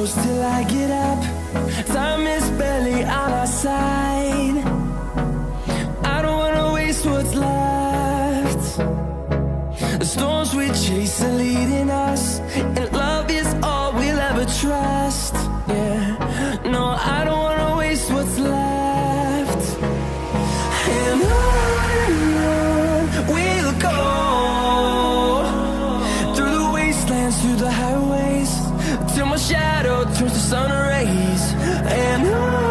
close till I get up. Time is barely on our side. I don't wanna waste what's left. The storms we chase are leading us, and love is all we'll ever trust. Yeah, no, I don't wanna waste what's left. And on we'll go, through the wastelands, through the highways, till my shadow turns to sun rays. And on